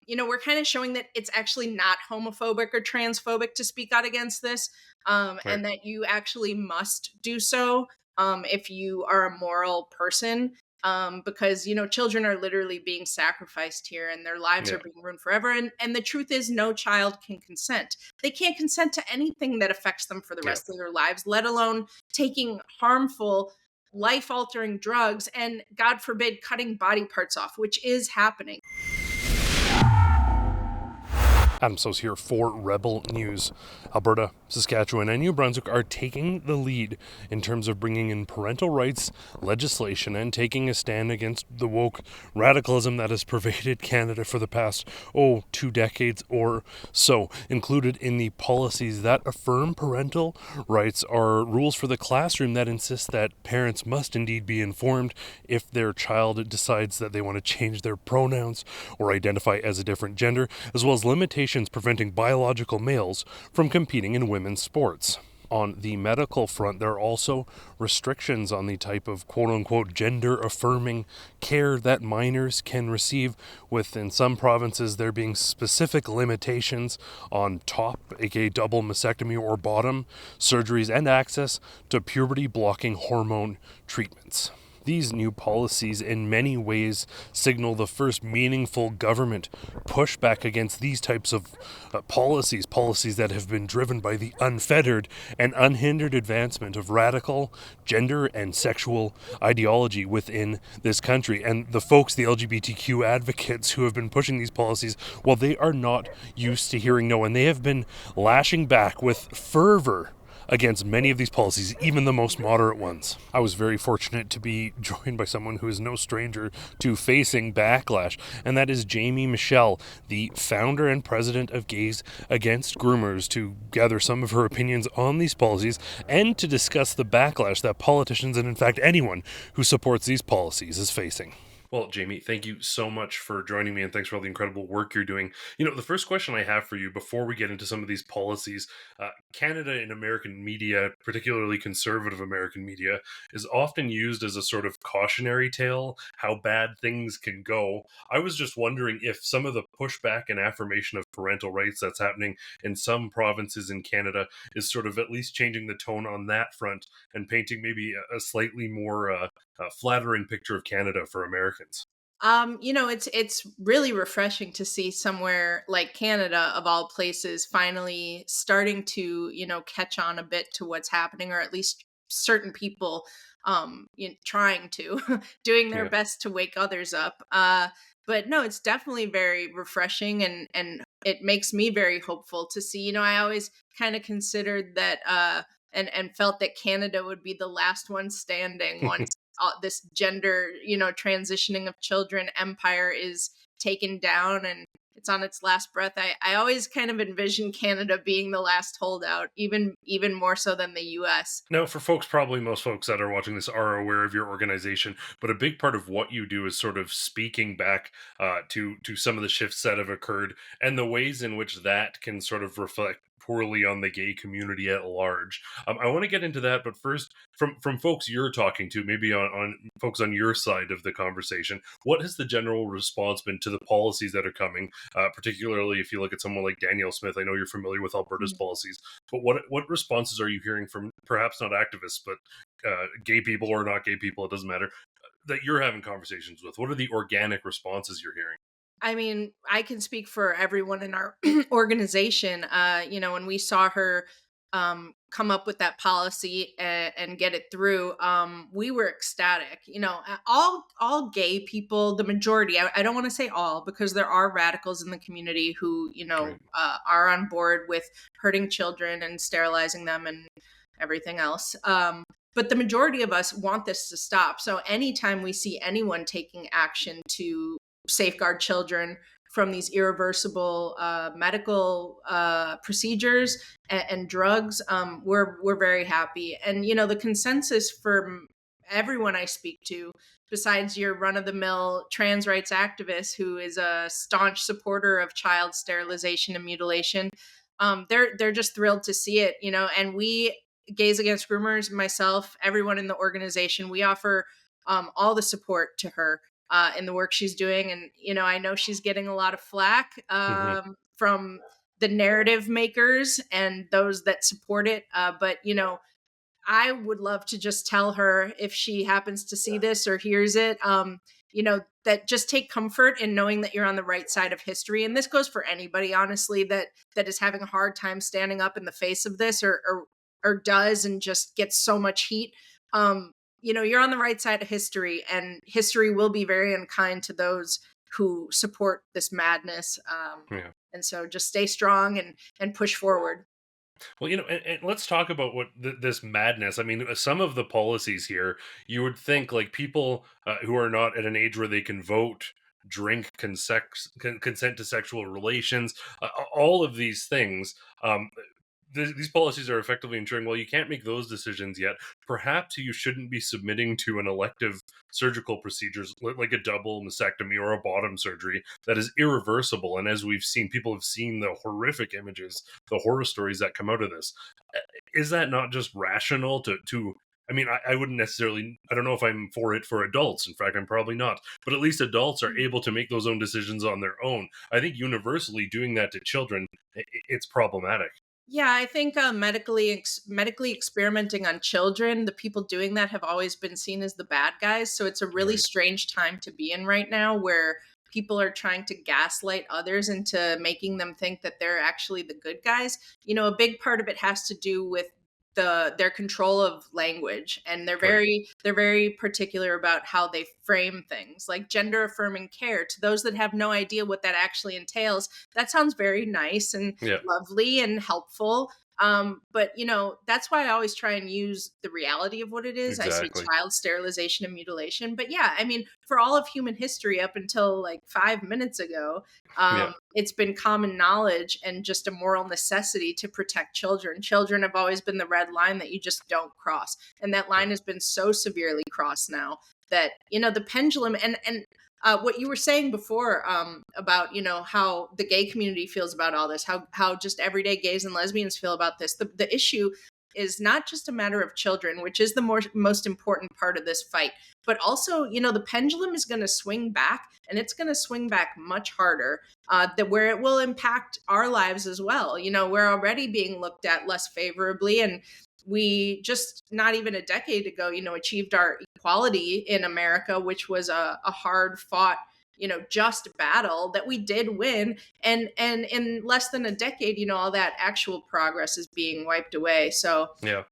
we're kind of showing that it's actually not homophobic or transphobic to speak out against this, Right. and that you actually must do so if you are a moral person. Because children are literally being sacrificed here, and their lives Yeah. are being ruined forever. And the truth is, no child can consent. They can't consent to anything that affects them for the Yeah. rest of their lives, let alone taking harmful, life altering drugs, and God forbid, cutting body parts off, which is happening. Adam Soos here for Rebel News. Alberta, Saskatchewan, and New Brunswick are taking the lead in terms of bringing in parental rights legislation and taking a stand against the woke radicalism that has pervaded Canada for the past, 2 decades or so. Included in the policies that affirm parental rights are rules for the classroom that insist that parents must indeed be informed if their child decides that they want to change their pronouns or identify as a different gender, as well as limitations preventing biological males from competing in women's sports. On the medical front, there are also restrictions on the type of quote-unquote gender-affirming care that minors can receive, with, in some provinces, there being specific limitations on top, aka double mastectomy, or bottom surgeries, and access to puberty-blocking hormone treatments. These new policies in many ways signal the first meaningful government pushback against these types of policies that have been driven by the unfettered and unhindered advancement of radical gender and sexual ideology within this country. And the folks, the LGBTQ advocates who have been pushing these policies, well, they are not used to hearing no, and they have been lashing back with fervor against many of these policies, even the most moderate ones. I was very fortunate to be joined by someone who is no stranger to facing backlash, and that is Jaimee Michell, the founder and president of Gays Against Groomers, to gather some of her opinions on these policies and to discuss the backlash that politicians and, in fact, anyone who supports these policies is facing. Well, Jaimee, thank you so much for joining me, and thanks for all the incredible work you're doing. The first question I have for you before we get into some of these policies, Canada in American media, particularly conservative American media, is often used as a sort of cautionary tale, how bad things can go. I was just wondering if some of the pushback and affirmation of parental rights that's happening in some provinces in Canada is sort of at least changing the tone on that front and painting maybe a slightly more flattering picture of Canada for Americans. It's really refreshing to see somewhere like Canada, of all places, finally starting to, catch on a bit to what's happening, or at least certain people trying to doing their Yeah. best to wake others up. But no, it's definitely very refreshing, and it makes me very hopeful to see. I always kind of considered that and felt that Canada would be the last one standing once this gender, transitioning of children empire is taken down and it's on its last breath. I always kind of envision Canada being the last holdout, even more so than the US. Now, for probably most folks that are watching this are aware of your organization, but a big part of what you do is sort of speaking back to some of the shifts that have occurred and the ways in which that can sort of reflect poorly on the gay community at large. I want to get into that, but first, from folks you're talking to, maybe on folks on your side of the conversation, what has the general response been to the policies that are coming? Particularly if you look at someone like Danielle Smith, I know you're familiar with Alberta's policies, but what responses are you hearing from perhaps not activists, but gay people or not gay people? It doesn't matter, that you're having conversations with. What are the organic responses you're hearing? I mean, I can speak for everyone in our organization. When we saw her come up with that policy and get it through, we were ecstatic. All gay people, the majority. I don't want to say all, because there are radicals in the community who, Right. are on board with hurting children and sterilizing them and everything else. But the majority of us want this to stop. So anytime we see anyone taking action to safeguard children from these irreversible medical procedures and drugs, we're very happy. And the consensus from everyone I speak to, besides your run-of-the-mill trans rights activist who is a staunch supporter of child sterilization and mutilation, they're just thrilled to see it. And we, Gays Against Groomers, myself, everyone in the organization, we offer all the support to her in the work she's doing. And, I know she's getting a lot of flack Hmm. from the narrative makers and those that support it. But, I would love to just tell her, if she happens to see this or hears it, that just take comfort in knowing that you're on the right side of history. And this goes for anybody, honestly, that is having a hard time standing up in the face of this, or does, and just gets so much heat. You're on the right side of history, and history will be very unkind to those who support this madness. Yeah. And so just stay strong and push forward. Well, and let's talk about what this madness. I mean, some of the policies here, you would think like people who are not at an age where they can vote, drink, consent to sexual relations, all of these things. These policies are effectively ensuring, well, you can't make those decisions yet. Perhaps you shouldn't be submitting to an elective surgical procedures like a double mastectomy or a bottom surgery that is irreversible. And as we've seen, people have seen the horrific images, the horror stories that come out of this. Is that not just rational to I mean, I wouldn't necessarily, I don't know if I'm for it for adults. In fact, I'm probably not. But at least adults are able to make those own decisions on their own. I think universally doing that to children, it's problematic. Yeah, I think medically experimenting on children, the people doing that have always been seen as the bad guys. So it's a really Right. strange time to be in right now, where people are trying to gaslight others into making them think that they're actually the good guys. A big part of it has to do with their control of language, and Right. they're very particular about how they frame things, like gender affirming care. To those that have no idea what that actually entails, that sounds very nice and Yeah. lovely and helpful. But that's why I always try and use the reality of what it is. I say Exactly. child sterilization and mutilation. But yeah, I mean, for all of human history up until like 5 minutes ago, Yeah. it's been common knowledge and just a moral necessity to protect children. Children have always been the red line that you just don't cross. And that Yeah. line has been so severely crossed now that, the pendulum, and what you were saying before, about how the gay community feels about all this, how just everyday gays and lesbians feel about this. The issue is not just a matter of children, which is the most important part of this fight, but also, the pendulum is going to swing back, and it's going to swing back much harder, that where it will impact our lives as well. We're already being looked at less favorably, and we just not even a decade ago, achieved our equality in America, which was a hard fought, just battle that we did win. And in less than a decade, all that actual progress is being wiped away. So Yeah.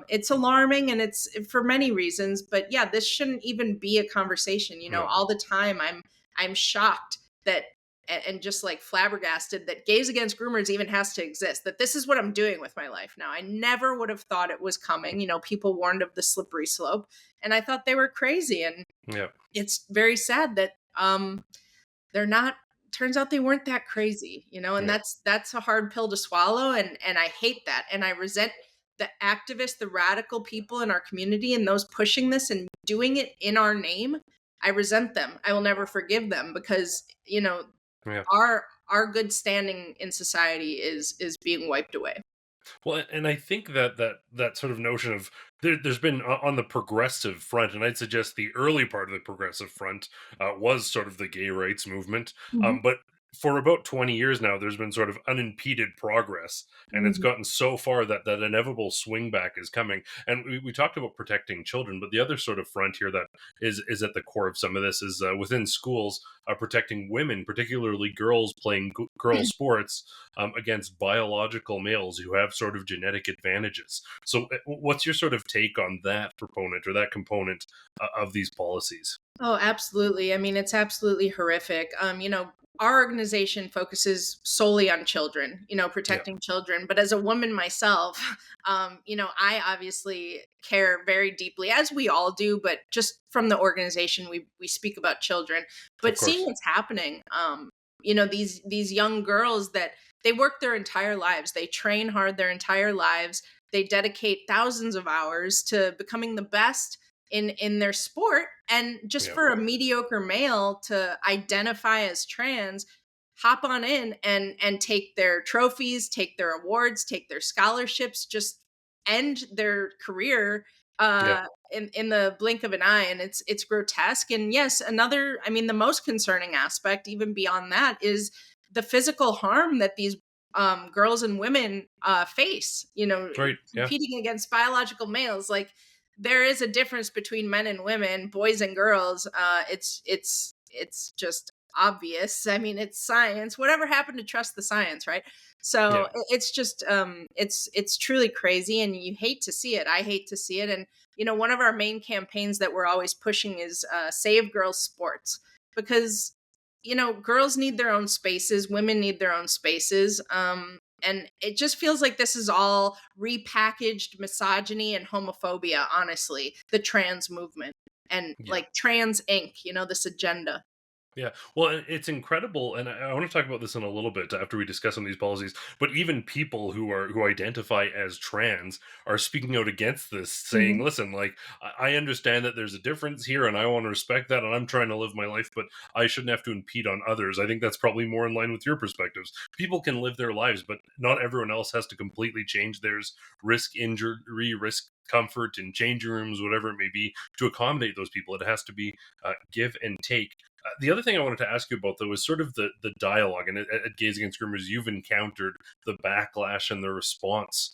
it's alarming, and it's for many reasons. But yeah, this shouldn't even be a conversation. No. All the time I'm shocked that, and just like flabbergasted that Gays Against Groomers even has to exist, that this is what I'm doing with my life now. I never would have thought it was coming. People warned of the slippery slope, and I thought they were crazy. And Yeah. it's very sad that they're not, turns out they weren't that crazy, and Yeah. that's a hard pill to swallow. And I hate that, and I resent the activists, the radical people in our community, and those pushing this and doing it in our name. I resent them. I will never forgive them, because Yeah. our good standing in society is being wiped away. Well, and I think that sort of notion of there's been on the progressive front, and I'd suggest the early part of the progressive front was sort of the gay rights movement. Mhm. But for about 20 years now, there's been sort of unimpeded progress, and it's Mhm. gotten so far that that inevitable swing back is coming. And we talked about protecting children, but the other sort of front here that is at the core of some of this is within schools, protecting women, particularly girls playing girl sports against biological males who have sort of genetic advantages. So, what's your sort of take on that proponent or that component of these policies? Oh, absolutely. I mean, it's absolutely horrific. Our organization focuses solely on children, Yeah, protecting children. But as a woman myself, I obviously care very deeply, as we all do. But just from the organization, we speak about children. of But seeing course. what's happening, these young girls that they work their entire lives, they train hard their entire lives, they dedicate thousands of hours to becoming the best in their sport, and just Yeah, for a mediocre male to identify as trans, hop on in and take their trophies, take their awards, take their scholarships, just end their career Yeah. in the blink of an eye, and it's grotesque. And yes, another, I mean, the most concerning aspect, even beyond that, is the physical harm that these girls and women face. Right. Yeah. Competing against biological males, like there is a difference between men and women, boys and girls. It's just obvious. I mean, it's science. Whatever happened to trust the science, right? So Yeah. it's just it's truly crazy, and you hate to see it. I hate to see it. And one of our main campaigns that we're always pushing is Save Girls Sports, because girls need their own spaces, women need their own spaces. And it just feels like this is all repackaged misogyny and homophobia, honestly, the trans movement and Yeah. like Trans Inc., this agenda. Yeah, well, it's incredible, and I want to talk about this in a little bit after we discuss some of these policies. But even people who identify as trans are speaking out against this, saying, Mhm. "Listen, like I understand that there's a difference here, and I want to respect that, and I'm trying to live my life, but I shouldn't have to impede on others." I think that's probably more in line with your perspectives. People can live their lives, but not everyone else has to completely change theirs, risk injury, risk comfort in changing rooms, whatever it may be, to accommodate those people. It has to be give and take. The other thing I wanted to ask you about, though, is sort of the dialogue. And at Gays Against Groomers, you've encountered the backlash and the response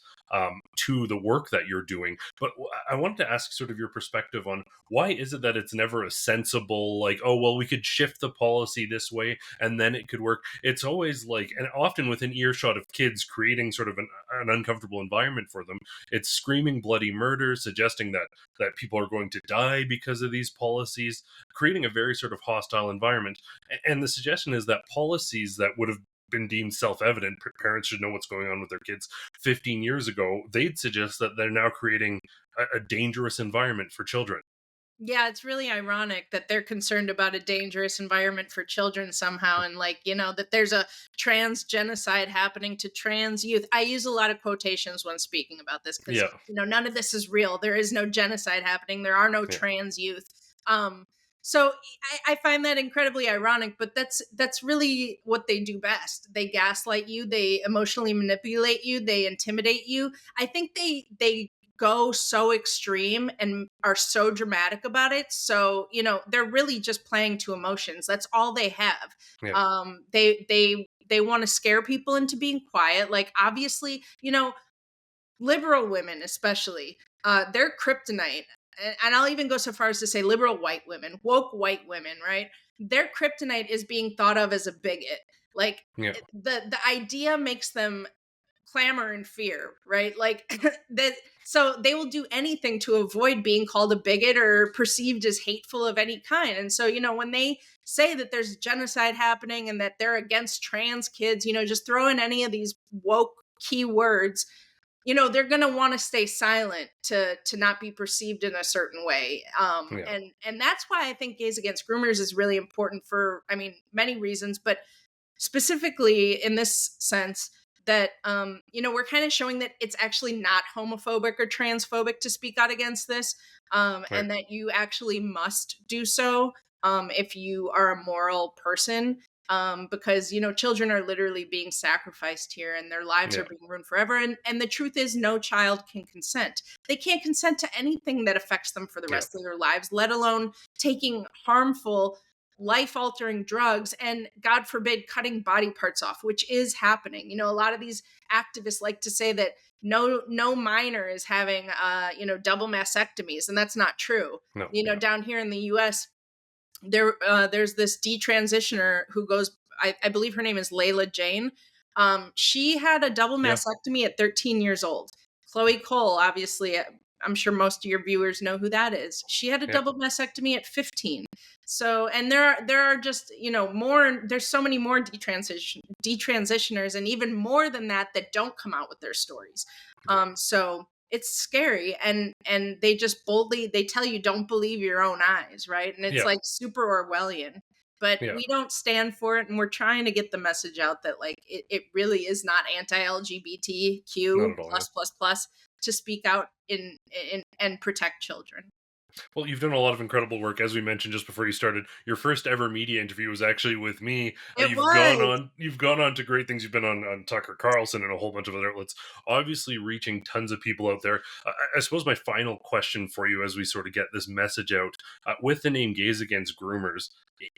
to the work that you're doing. But I wanted to ask sort of your perspective on why is it that it's never a sensible, like, oh, well, we could shift the policy this way and then it could work. It's always like, and often within earshot of kids, creating sort of an uncomfortable environment for them. It's screaming bloody murder, suggesting that people are going to die because of these policies, creating a very sort of hostile environment. And the suggestion is that policies that would have been deemed self-evident, parents should know what's going on with their kids 15 years ago, they'd suggest that they're now creating a dangerous environment for children. Yeah, it's really ironic that they're concerned about a dangerous environment for children somehow, and like, that there's a trans genocide happening to trans youth. I use a lot of quotations when speaking about this because, Yeah. none of this is real. There is no genocide happening. There are no Yeah. trans youth. So I find that incredibly ironic, but that's really what they do best. They gaslight you, they emotionally manipulate you, they intimidate you. I think they go so extreme and are so dramatic about it. So, they're really just playing to emotions. That's all they have. Yeah. They want to scare people into being quiet. Like, obviously, liberal women, especially, they're kryptonite. And I'll even go so far as to say liberal white women, woke white women, right? Their kryptonite is being thought of as a bigot. Like, Yeah. the idea makes them clamor and fear, right? Like that. So they will do anything to avoid being called a bigot or perceived as hateful of any kind. And so, when they say that there's genocide happening and that they're against trans kids, just throw in any of these woke keywords, they're going to want to stay silent to not be perceived in a certain way. Yeah. And that's why I think Gays Against Groomers is really important for, I mean, many reasons, but specifically in this sense that we're kind of showing that it's actually not homophobic or transphobic to speak out against this, Right. and that you actually must do so if you are a moral person, because children are literally being sacrificed here and their lives are Yeah. being ruined forever. And the truth is, no child can consent. They can't consent to anything that affects them for the Yeah. rest of their lives, let alone taking harmful life altering drugs and, God forbid, cutting body parts off, which is happening. A lot of these activists like to say that no minor is having double mastectomies, and that's not true. No. Yeah. Down here in the US, there's this detransitioner who goes, I believe her name is Layla Jane. She had a double Yeah. mastectomy at 13 years old. Chloe Cole, obviously, I'm sure most of your viewers know who that is. She had a Yeah. double mastectomy at 15. So, and there are just, more, there's so many more detransitioners and even more than that don't come out with their stories. So it's scary, and they just boldly, they tell you don't believe your own eyes, right? And it's Yeah. like super Orwellian, but Yeah. we don't stand for it, and we're trying to get the message out that like it really is not Not anti-LGBTQ at all. Yeah. plus plus plus to speak out in and protect children. Well, you've done a lot of incredible work. As we mentioned just before you started, your first ever media interview was actually with me. It was. You've gone on to great things. You've been on Tucker Carlson and a whole bunch of other outlets, obviously reaching tons of people out there. I suppose my final question for you, as we sort of get this message out, with the name Gays Against Groomers,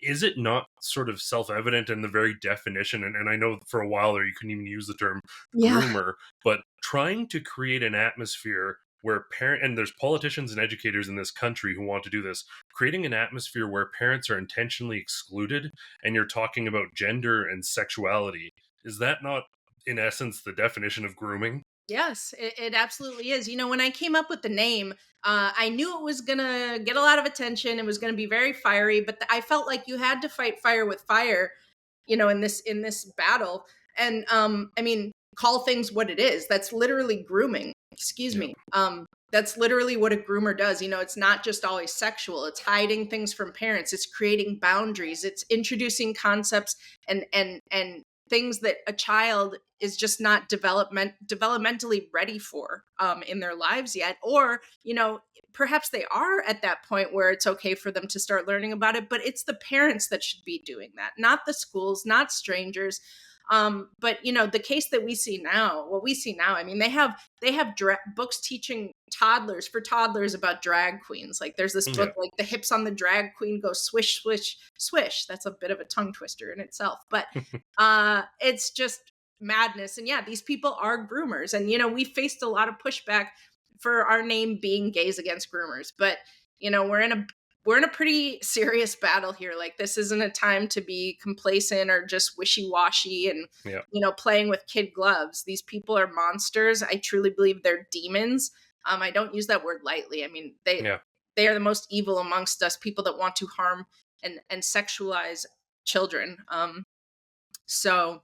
is it not sort of self-evident in the very definition? And I know for a while there you couldn't even use the term Yeah. groomer, but trying to create an atmosphere where and there's politicians and educators in this country who want to do this, creating an atmosphere where parents are intentionally excluded, and you're talking about gender and sexuality. Is that not, in essence, the definition of grooming? Yes, it absolutely is. When I came up with the name, I knew it was gonna get a lot of attention. It was gonna be very fiery, but I felt like you had to fight fire with fire, in this battle. And I mean, call things what it is. That's literally grooming. Excuse Yeah. me. That's literally what a groomer does. It's not just always sexual. It's hiding things from parents. It's creating boundaries. It's introducing concepts and things that a child is just not developmentally ready for in their lives yet, or perhaps they are at that point where it's okay for them to start learning about it, but it's the parents that should be doing that, not the schools, not strangers. But the case that we see now, what we see now, I mean, they have books teaching toddlers about drag queens. Like there's this book, Yeah. like the hips on the drag queen go swish, swish, swish. That's a bit of a tongue twister in itself, but it's just madness. And yeah, these people are groomers, and we faced a lot of pushback for our name being Gays Against Groomers, but we're in a pretty serious battle here. Like this isn't a time to be complacent or just wishy-washy and Yeah. playing with kid gloves. These people are monsters. I truly believe they're demons. I don't use that word lightly. I mean, Yeah. they are the most evil amongst us, people that want to harm and sexualize children. So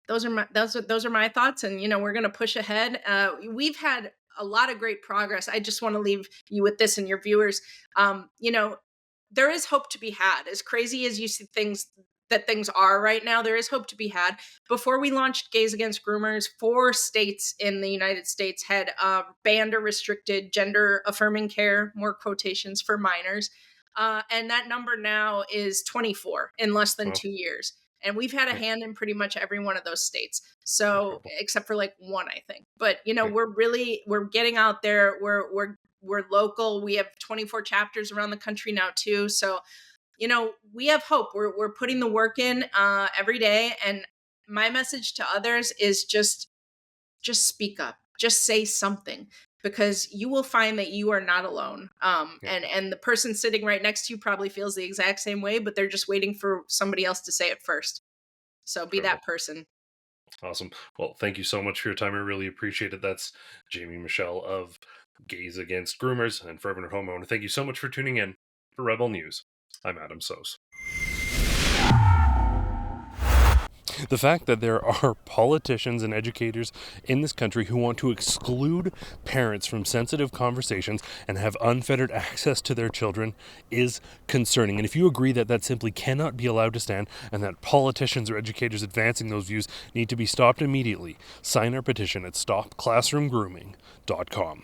those are my thoughts, and we're going to push ahead. We've had a lot of great progress. I just want to leave you with this and your viewers. There is hope to be had. As crazy as you see things are right now, there is hope to be had. Before we launched Gays Against Groomers, 4 states in the United States had banned or restricted gender affirming care, more quotations, for minors. And that number now is 24 in less than Well, 2 years. And we've had a yeah. hand in pretty much every one of those states. So, Incredible. except for like one, I think. But Yeah. we're getting out there. We're local. We have 24 chapters around the country now too. So, we have hope. We're putting the work in every day. And my message to others is just speak up. Just say something, because you will find that you are not alone. Yeah. And the person sitting right next to you probably feels the exact same way, but they're just waiting for somebody else to say it first. So be Incredible. that person. Awesome. Well, thank you so much for your time. I really appreciate it. That's Jaimee Michell of Gays Against Groomers and Forever Homeowner. Thank you so much for tuning in for Rebel News. I'm Adam Soos. The fact that there are politicians and educators in this country who want to exclude parents from sensitive conversations and have unfettered access to their children is concerning. And if you agree that that simply cannot be allowed to stand, and that politicians or educators advancing those views need to be stopped immediately, sign our petition at stopclassroomgrooming.com.